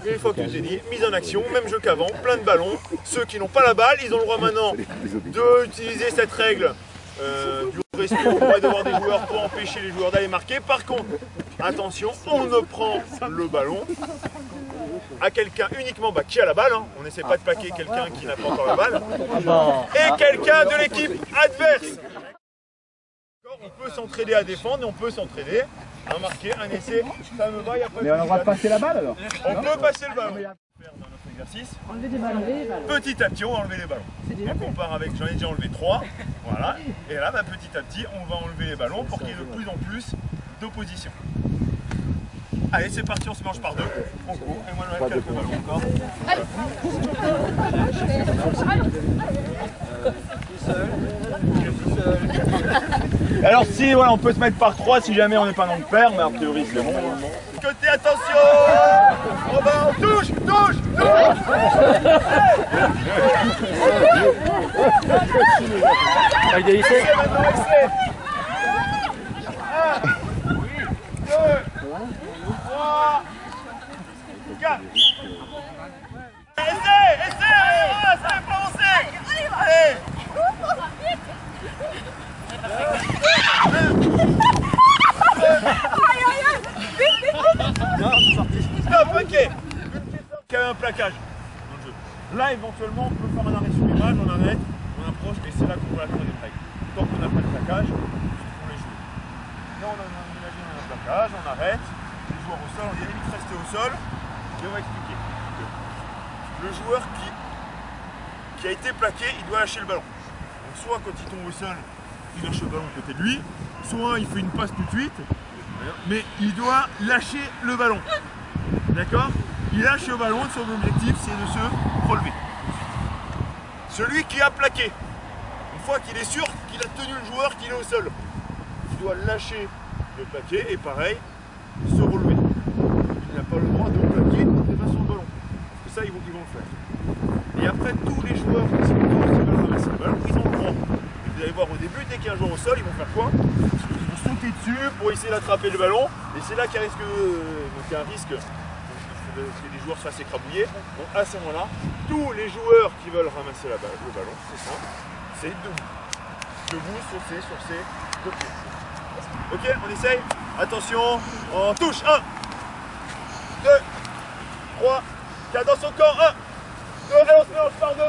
Une fois que tout est dit, mise en action, même jeu qu'avant, plein de ballons. Ceux qui n'ont pas la balle, ils ont le droit maintenant d'utiliser cette règle du respect auprès d'avoir des joueurs pour empêcher les joueurs d'aller marquer. Par contre, attention, on ne prend le ballon à quelqu'un uniquement qui a la balle, hein. On n'essaie pas de plaquer quelqu'un qui n'a pas encore la balle, et quelqu'un de l'équipe adverse. On peut s'entraider à défendre et on peut s'entraider à marquer un essai, ça me va, il n'y a pas de... Mais on a le droit de passer la balle alors? On peut passer le ballon. Faire dans notre exercice. Enlever des ballons, Petit à petit, on va enlever les ballons. Donc on part avec, j'en ai déjà enlevé 3, voilà. Et là, petit à petit, on va enlever les ballons pour qu'il y ait de plus en plus d'opposition. Allez, c'est parti, on se mange par deux. On court, et moi je vais quelques ballons encore. Alors si voilà, on peut se mettre par 3 si jamais on n'est pas dans le paire, mais a priori c'est bon. Côté, attention, on va, on touche. Avec des lycées. Maintenant, essai. 1, 2, 3, 4. Essai, allez, ça va pas avancer. Allez. Non, c'est sorti. Stop, ok. Il y a un plaquage dans le jeu. Là, éventuellement, on peut faire un arrêt sur l'image, on arrête, on approche, et c'est là qu'on voit la troisième règle. Tant qu'on n'a pas de plaquage, on les joue. Là, on imagine un plaquage, on arrête, les joueurs au sol, on dit limite rester au sol, et on va expliquer. Le joueur qui a été plaqué, il doit lâcher le ballon. Donc, soit quand il tombe au sol, il lâche le ballon à côté de lui, soit il fait une passe tout de suite, mais il doit lâcher le ballon. D'accord? Il lâche le ballon, son objectif c'est de se relever. Celui qui a plaqué, une fois qu'il est sûr qu'il a tenu le joueur, qu'il est au sol, il doit lâcher le plaqué et pareil, se relever. Il n'a pas le droit de plaquer des mains sur le ballon. Parce que ça, ils vont le faire. Et après, tous les joueurs qui sont autour, qui veulent ramasser le ballon, ils ont le droit. Vous allez voir au début, dès qu'il y a un joueur au sol, ils vont faire quoi? Ils vont sauter dessus pour essayer d'attraper le ballon. Et c'est là qu'il y a un risque que les joueurs se fassent écrabouiller. Donc à ce moment-là, tous les joueurs qui veulent ramasser le ballon, c'est simple, c'est debout. Debout sur ses deux pieds. Ok, on essaye. Attention, on touche. 1, 2, 3, 4 dans son camp. 1, 2, et on se mélange par deux.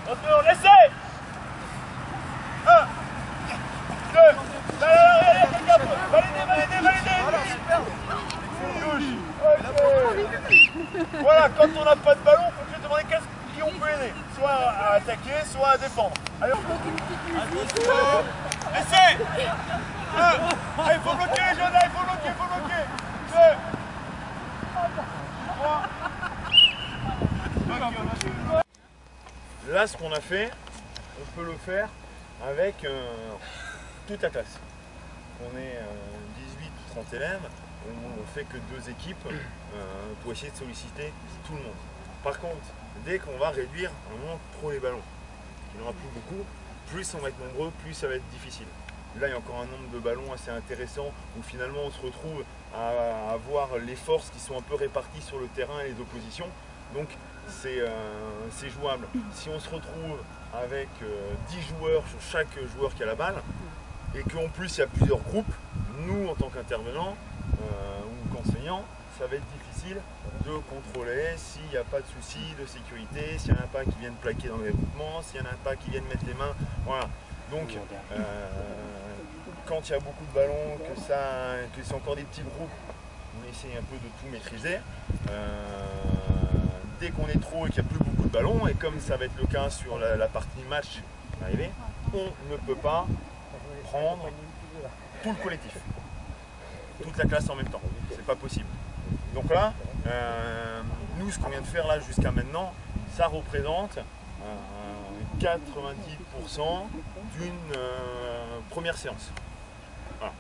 On se mélange, essaye. 1, 2, allez, quelqu'un, validez. Voilà, quand on n'a pas de ballon, on peut se demander qui on peut aider. Soit à attaquer, soit à défendre. Allez, essaye. 1, il faut bloquer les jeunes là, il faut bloquer. 2, 3. Là, ce qu'on a fait, on peut le faire avec toute la classe. On est 18 ou 30 élèves, on ne fait que 2 équipes pour essayer de solliciter tout le monde. Par contre, dès qu'on va réduire un moment trop les ballons, il n'y en aura plus beaucoup, plus on va être nombreux, plus ça va être difficile. Là, il y a encore un nombre de ballons assez intéressant où finalement on se retrouve à avoir les forces qui sont un peu réparties sur le terrain et les oppositions. Donc c'est jouable. Si on se retrouve avec 10 joueurs sur chaque joueur qui a la balle, et qu'en plus il y a plusieurs groupes, nous en tant qu'intervenants ou qu'enseignants, ça va être difficile de contrôler s'il n'y a pas de soucis de sécurité, s'il n'y en a pas qui viennent plaquer dans les groupements, s'il n'y en a pas qui viennent mettre les mains. Voilà. Donc quand il y a beaucoup de ballons, que c'est encore des petits groupes, on essaye un peu de tout maîtriser. Dès qu'on est trop et qu'il n'y a plus beaucoup de ballons, et comme ça va être le cas sur la partie match arrivée, on ne peut pas prendre tout le collectif, toute la classe en même temps, c'est pas possible. Donc là, nous ce qu'on vient de faire là jusqu'à maintenant, ça représente 90% d'une première séance. Voilà.